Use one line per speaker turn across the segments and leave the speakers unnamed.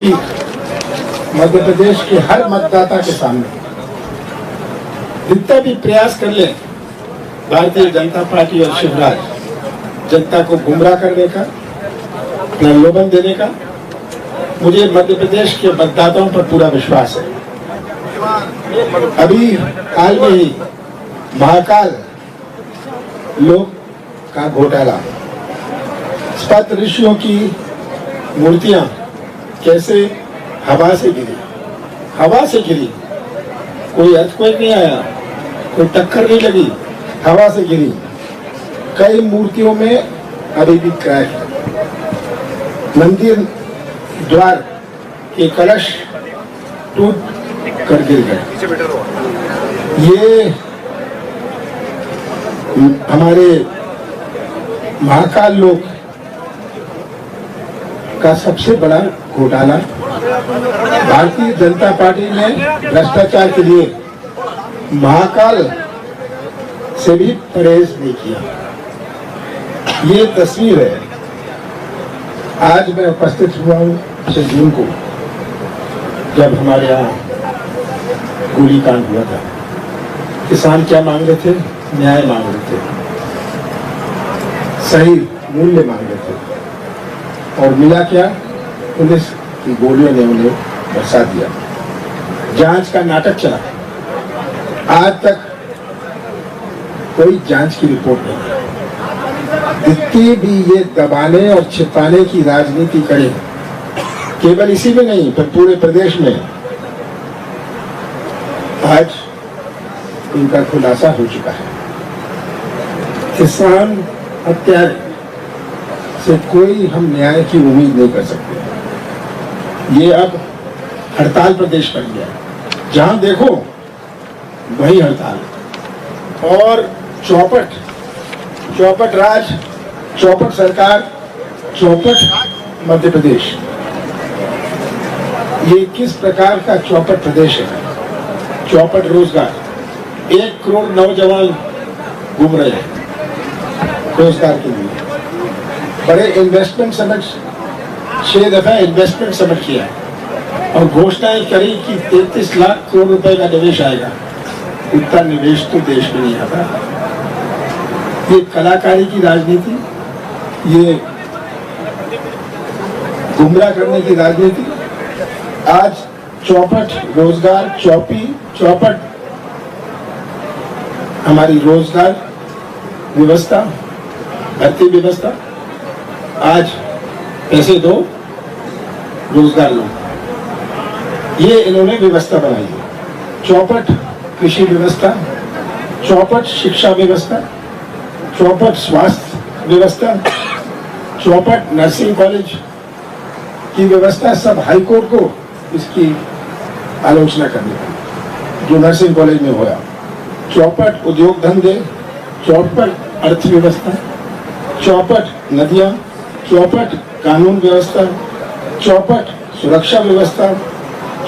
मध्य प्रदेश के हर मतदाता के सामने जितना भी प्रयास कर ले भारतीय जनता पार्टी और शिवराज जनता को गुमराह करने का, प्रलोभन देने का, मुझे मध्य प्रदेश के मतदाताओं पर पूरा विश्वास है। अभी हाल में ही महाकाल लोक का घोटाला, सप्त ऋषियों की मूर्तियां कैसे हवा से गिरी, कोई अर्थक्वेक नहीं आया, कोई टक्कर नहीं लगी, हवा से गिरी। कई मूर्तियों में अभी भी क्रैक है। मंदिर द्वार के कलश टूट कर गिर गए। ये हमारे महाकाल लोक का सबसे बड़ा घोटाला। भारतीय जनता पार्टी ने भ्रष्टाचार के लिए महाकाल से भी परहेज नहीं किया। ये तस्वीर है। आज मैं उपस्थित हुआ हूँ 6 जून को, जब हमारे यहाँ गोलीकांड हुआ था। किसान क्या मांग रहे थे? न्याय मांग रहे थे, सही मूल्य मांग रहे थे, और मिला क्या? पुलिस की गोलियों ने उन्हें बरसा दिया। जांच का नाटक चला, आज तक कोई जांच की रिपोर्ट नहीं। जितनी भी ये दबाने और छिपाने की राजनीति करे, केवल इसी में नहीं पर पूरे प्रदेश में, आज इनका खुलासा हो चुका है। किसान हत्या से कोई हम न्याय की उम्मीद नहीं कर सकते। ये अब हड़ताल प्रदेश बन गया, जहां देखो वही हड़ताल, और चौपट राज, चौपट सरकार, चौपट मध्य प्रदेश। ये किस प्रकार का चौपट प्रदेश है? चौपट रोजगार, 1 करोड़ नौजवान घूम रहे हैं रोजगार के लिए। बड़े इन्वेस्टमेंट समिट, 6 दफा इन्वेस्टमेंट समिट किया और घोषणाएं करी कि 33 लाख करोड़ रुपए का निवेश आएगा। उतना निवेश तो देश में नहीं आता। ये कलाकारी की राजनीति, ये गुमराह करने की राजनीति। आज चौपट रोजगार, चौपट हमारी रोजगार व्यवस्था, भर्ती व्यवस्था। आज पैसे दो, रोजगार लो, ये इन्होंने व्यवस्था बनाई है। चौपट कृषि व्यवस्था, चौपट शिक्षा व्यवस्था, चौपट स्वास्थ्य व्यवस्था, चौपट नर्सिंग कॉलेज की व्यवस्था। सब हाईकोर्ट को इसकी आलोचना करनी पड़ी जो नर्सिंग कॉलेज में हुआ। चौपट उद्योग धंधे, चौपट अर्थव्यवस्था, चौपट नदियां, चौपट कानून व्यवस्था, चौपट सुरक्षा व्यवस्था,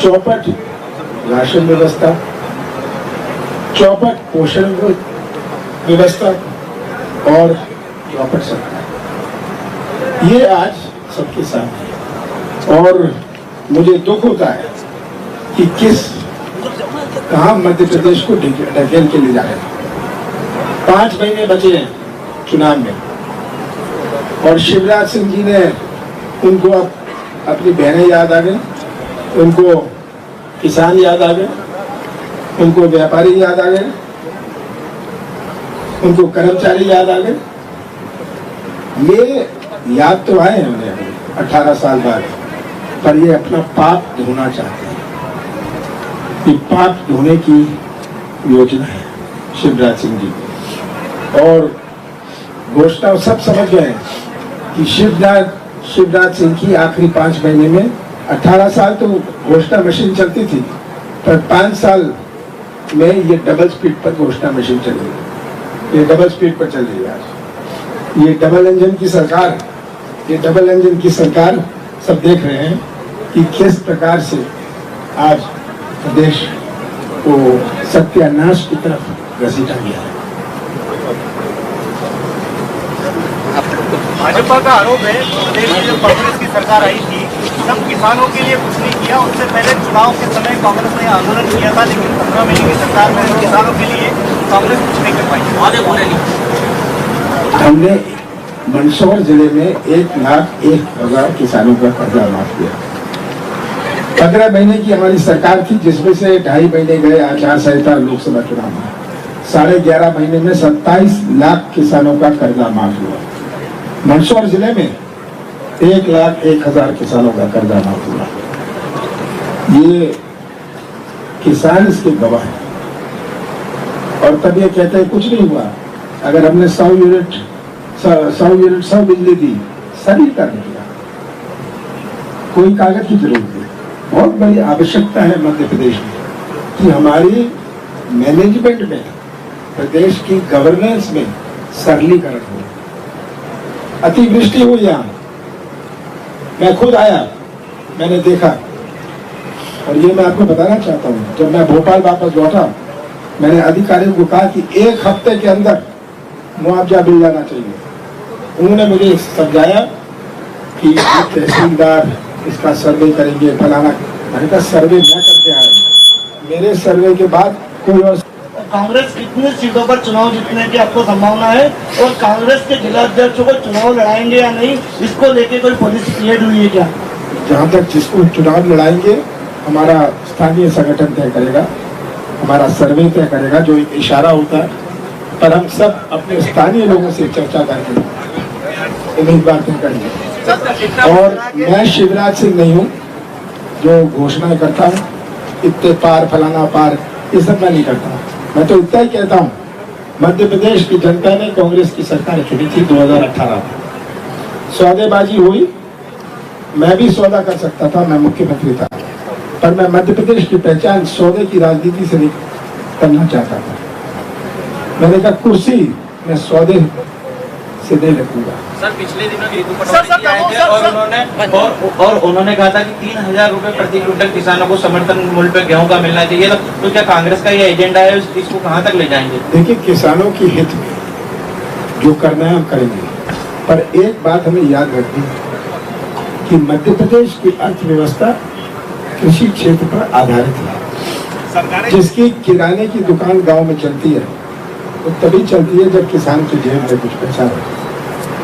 चौपट राशन व्यवस्था, चौपट पोषण व्यवस्था और चौपट सरकार। ये आज सबके सामने। और मुझे दुख होता है कि कहाँ मध्य प्रदेश को ढकेल के ले जा रहे हैं। 5 महीने बचे हैं चुनाव में, और शिवराज सिंह जी ने, उनको अब अपनी बहनें याद आ गई, उनको किसान याद आ गए, उनको व्यापारी याद आ गए, उनको कर्मचारी याद आ गए। ये याद तो आए हैं उन्हें 18 साल बाद, पर ये अपना पाप धोना चाहते हैं। ये पाप धोने की योजना है शिवराज सिंह जी, और घोषणा सब समझ गए कि शिवराज सिंह की आखिरी 5 महीने में, 18 साल तो घोषणा मशीन चलती थी, पर 5 साल में ये डबल स्पीड पर घोषणा मशीन चल रही है। ये डबल स्पीड पर चल रही है आज। ये डबल इंजन की सरकार सब देख रहे हैं कि किस प्रकार से आज प्रदेश को सत्यानाश की तरफ घसीटा गया है।
भाजपा का आरोप है प्रदेश में जब कांग्रेस की सरकार आई थी सब किसानों के लिए कुछ नहीं किया। उससे पहले चुनाव के समय कांग्रेस ने आंदोलन किया था, लेकिन 15 महीने की सरकार में किसानों के लिए कांग्रेस कुछ नहीं कर पाई।
हमने मंदसौर जिले में 1,01,000 किसानों का कर्जा माफ किया। 15 महीने की हमारी सरकार थी, जिसमें से 2.5 महीने गए आचार संहिता लोकसभा चुनाव में। 11.5 महीने में 27 लाख किसानों का कर्जा माफ हुआ। मंदसौर जिले में 1,01,000 किसानों का कर्जा माफ हुआ। ये किसान इसके गवाह है। और तब ये कहते हैं कुछ नहीं हुआ। अगर हमने 100 यूनिट बिजली दी, सभी का नहीं किया, कोई कागज की जरूरत नहीं। बहुत बड़ी आवश्यकता है मध्य प्रदेश में कि हमारी मैनेजमेंट में, प्रदेश की गवर्नेंस में सरलीकरण हो। अतिवृष्टि हुई यहाँ, मैं खुद आया, मैंने देखा। और ये मैं आपको बताना चाहता हूँ, जब मैं भोपाल वापस लौटा, मैंने अधिकारियों को कहा कि 1 हफ्ते के अंदर मुआवजा मिल जाना चाहिए। उन्होंने मुझे समझाया कि तहसीलदार इसका सर्वे करेंगे, फलाना। मैंने कहा सर्वे मैं करके आया, मेरे सर्वे के बाद कोई और।
कांग्रेस कितनी सीटों पर चुनाव जीतने की आपको संभावना है, और कांग्रेस के जिला अध्यक्षों को चुनाव लड़ाएंगे या नहीं, इसको लेके कोई पॉलिसी क्लियर हुई है क्या?
जहाँ तक जिसको चुनाव लड़ाएंगे, हमारा स्थानीय संगठन तय करेगा, हमारा सर्वे तय करेगा, जो एक इशारा होता है। पर हम सब अपने स्थानीय लोगों से चर्चा करके उम्मीदवार तय करेंगे। और मैं शिवराज सिंह नहीं हूँ जो घोषणाएं करता हूँ, इतने पार फलाना पार, ये सब मैं नहीं करता। मैं तो इतना ही कहता हूँ, मध्य प्रदेश की जनता ने कांग्रेस की सरकार चुनी थी 2018 में। सौदेबाजी हुई, मैं भी सौदा कर सकता था, मैं मुख्यमंत्री था, पर मैं मध्य प्रदेश की पहचान सौदे की राजनीति से नहीं करना चाहता था। मैंने कहा कुर्सी मैं सौदे से नहीं रखूंगा।
सर, पिछले दिनों ऋतु पटवारी आए थे और उन्होंने कहा था कि 3,000 रुपए प्रति क्विंटल किसानों को समर्थन मूल्य पे गेहूं का मिलना चाहिए। तो क्या कांग्रेस का ये एजेंडा है, इसको कहां तक ले जाएंगे?
देखिए, किसानों की हित में जो करना है हम करेंगे, पर एक बात हमें याद रखनी है कि मध्य प्रदेश की अर्थव्यवस्था कृषि क्षेत्र पर आधारित है। जिसकी किराने की दुकान गांव में चलती है, वो तभी चलती है जब किसान के जेब में कुछ पैसा हो,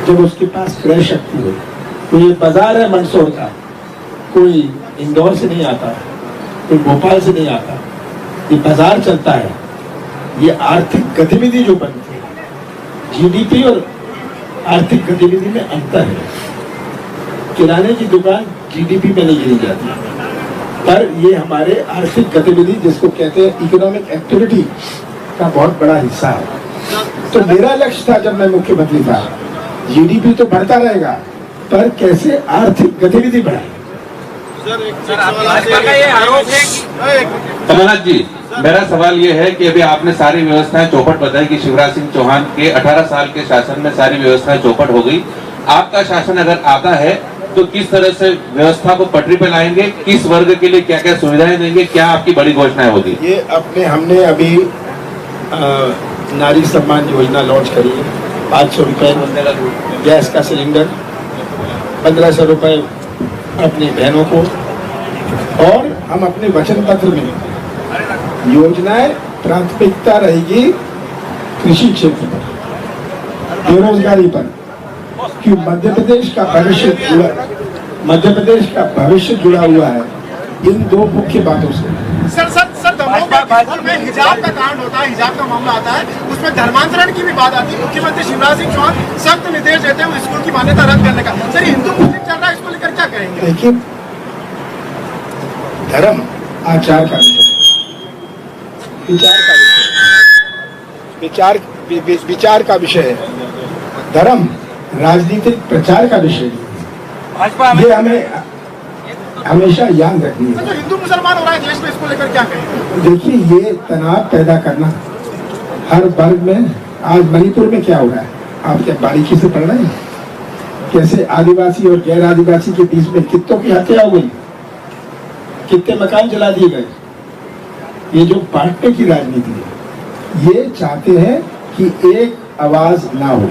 जब उसके पास क्रय शक्ति हो। तो ये बाजार है मंदसौर का, कोई इंदौर से नहीं आता, कोई भोपाल से नहीं आता, ये बाजार चलता है। ये आर्थिक गतिविधि जो बनती है, जीडीपी और आर्थिक गतिविधि में अंतर है। किराने की दुकान जीडीपी में नहीं गिनी जाती, पर ये हमारे आर्थिक गतिविधि, जिसको कहते हैं इकोनॉमिक एक्टिविटी, का बहुत बड़ा हिस्सा है। तो मेरा लक्ष्य था जब मैं मुख्यमंत्री था, जीडीपी तो बढ़ता रहेगा, पर कैसे आर्थिक गतिविधि बढ़े।
कमलनाथ जी, मेरा सवाल ये है कि अभी आपने सारी व्यवस्थाएं चौपट बताई कि शिवराज सिंह चौहान के 18 साल के शासन में सारी व्यवस्थाएं चौपट हो गई। आपका शासन अगर आता है तो किस तरह से व्यवस्था को पटरी पे लाएंगे, किस वर्ग के लिए क्या क्या सुविधाएं देंगे, क्या आपकी बड़ी घोषणाएं होगी?
ये हमने अभी नारी सम्मान योजना लॉन्च करी है। 500 रुपये गैस का सिलेंडर, 1500 रुपये अपनी बहनों को। और हम अपने वचन पत्र में योजनाएं प्राथमिकता रहेगी कृषि क्षेत्र पर, बेरोजगारी पर, कि मध्य प्रदेश का भविष्य जुड़ा हुआ है इन 2 मुख्य बातों से।
सर दमोह में हिजाब का कांड होता है, हिजाब का मामला आता है, उसमें धर्मांतरण की भी बात आती है। मुख्यमंत्री शिवराज सिंह चौहान सख्त निर्देश देते हैं स्कूल की मान्यता रद्द करने का। सर, हिंदू मुस्लिम चल रहा है, इसको लेकर क्या कहेंगे?
देखिए, धर्म आचार का विषय, विचार का विषय, विचार का विषय है। धर्म राजनीतिक प्रचार का विषय है। ये हमें हमेशा याद रखनी है।
तो हिंदू मुसलमान हो रहा है देश में, इसको लेकर क्या कहेंगे?
देखिए, ये तनाव पैदा करना हर वर्ग में। आज मणिपुर में क्या हो रहा है, आप क्या बारीकी से पढ़ रहे हैं? कैसे आदिवासी और गैर आदिवासी के बीच में कितनों की हत्या हो गई, कितने मकान जला दिए गए। ये जो बांटने की राजनीति है, ये चाहते हैं कि एक आवाज ना हो,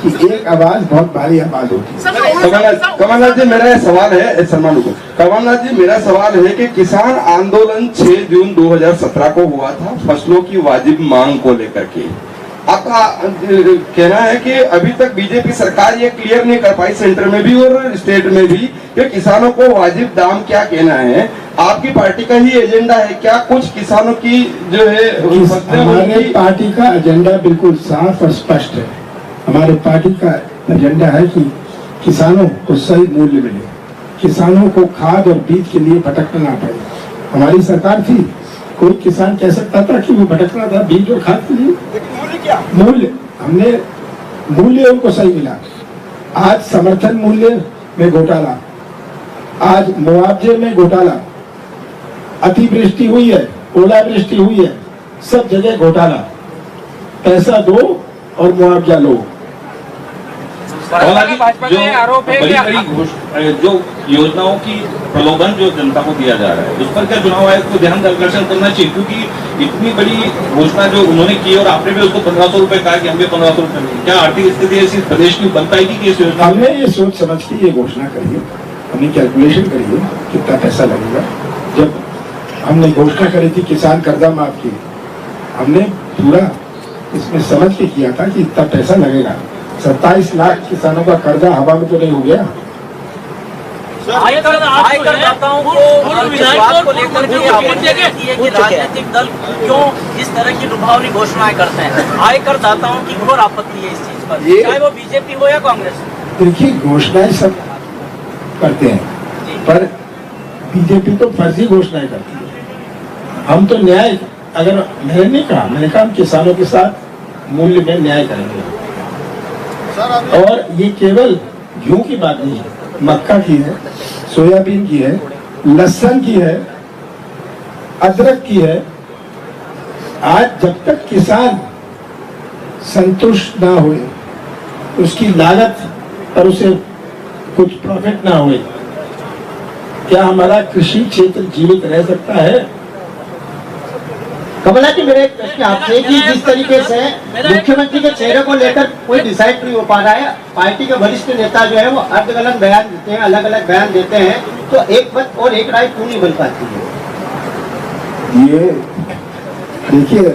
कि एक आवाज बहुत भारी आवाज होती है।
कमलनाथ जी, मेरा सवाल है, सलमान को, कमलनाथ जी मेरा सवाल है कि किसान आंदोलन 6 जून 2017 को हुआ था फसलों की वाजिब मांग को लेकर के। आपका कहना है कि अभी तक बीजेपी सरकार ये क्लियर नहीं कर पाई, सेंटर में भी और स्टेट में भी, कि किसानों को वाजिब दाम क्या कहना है। आपकी पार्टी का ही एजेंडा है क्या? कुछ किसानों की जो है
हमारे पार्टी का एजेंडा बिल्कुल साफ और स्पष्ट है। हमारे पार्टी का एजेंडा है कि किसानों को सही मूल्य मिले, किसानों को खाद और बीज के लिए भटकना ना पड़े। हमारी सरकार थी, कोई किसान कह सकता था कि वो भटकना था बीज और खाद के लिए? मूल्य हमने मूल्य उनको सही मिला। आज समर्थन मूल्य में घोटाला, आज मुआवजे में घोटाला, अतिवृष्टि हुई है, ओलावृष्टि हुई है, सब जगह घोटाला। पैसा दो और मुआवजा लो।
हालांकि जो बड़ी जो योजनाओं की प्रलोभन जो जनता को दिया जा रहा है, उस पर क्या चुनाव आयोग को ध्यान आकर्षण करना चाहिए? क्योंकि इतनी बड़ी घोषणा जो उन्होंने की और आपने भी उसको 1500 रुपए कहा कि हम भी 1500 रुपए, क्या आर्थिक स्थिति ऐसी प्रदेश की बन पाएगी कि इस योजना?
हमने ये सोच समझ के ये घोषणा करी है, हमने कैलकुलेशन करी है कितना पैसा लगेगा। जब हमने घोषणा करी थी किसान कर्जा माफ की, हमने पूरा इसमें समझ के किया था कि इतना पैसा लगेगा। 27 लाख किसानों का कर्जा हवा में तो नहीं हो गया।
आयकर दाताओं को विश्वास को लेकर के आपत्ति है कि राजनीतिक दल क्यों इस तरह की लुभावनी घोषणाएं करते हैं। आयकर दाताओं की घोर आपत्ति है इस चीज पर, चाहे वो बीजेपी हो या कांग्रेस।
देखिए, घोषणाएं सब करते हैं, पर बीजेपी तो फर्जी घोषणाएं करती है। हम तो न्याय, अगर मैंने कहा हम किसानों के साथ मूल्य में न्याय करेंगे। और ये केवल गेहूं की बात नहीं है, मक्का की है, सोयाबीन की है, लहसुन की है, अदरक की है। आज जब तक किसान संतुष्ट ना हुए, उसकी लागत पर उसे कुछ प्रॉफिट ना हुए, क्या हमारा कृषि क्षेत्र जीवित रह सकता है?
कमला जी, मेरा एक प्रश्न आपसे कि जिस तरीके से मुख्यमंत्री के चेहरे को लेकर कोई डिसाइड नहीं हो पा रहा है, पार्टी के वरिष्ठ नेता जो है वो अलग अलग बयान देते हैं, अलग अलग बयान देते हैं, तो एक मत और एक राय क्यों नहीं बन पाती है?
ये देखिए,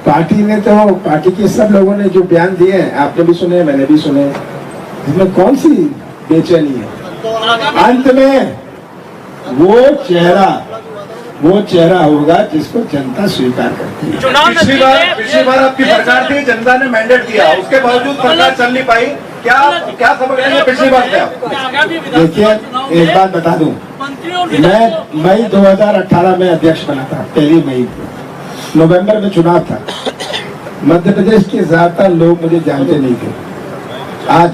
पार्टी के सब लोगों ने जो बयान दिए हैं, आपने भी सुने, मैंने भी सुने, इसमें कौन सी बेचैनी है? अंत में वो चेहरा होगा जिसको जनता स्वीकार करती है।
पिछली बार आपकी सरकार थी, जनता ने मैंडेट दिया, उसके बावजूद सरकार चल नहीं पाई। क्या समझ रहे हैं पिछली बार से आप?
देखिए, एक बात बता दूं, मैं मई 2018 में अध्यक्ष बना था, 1 मई को। नवंबर में चुनाव था। मध्य प्रदेश के ज्यादातर लोग मुझे जानते नहीं थे। आज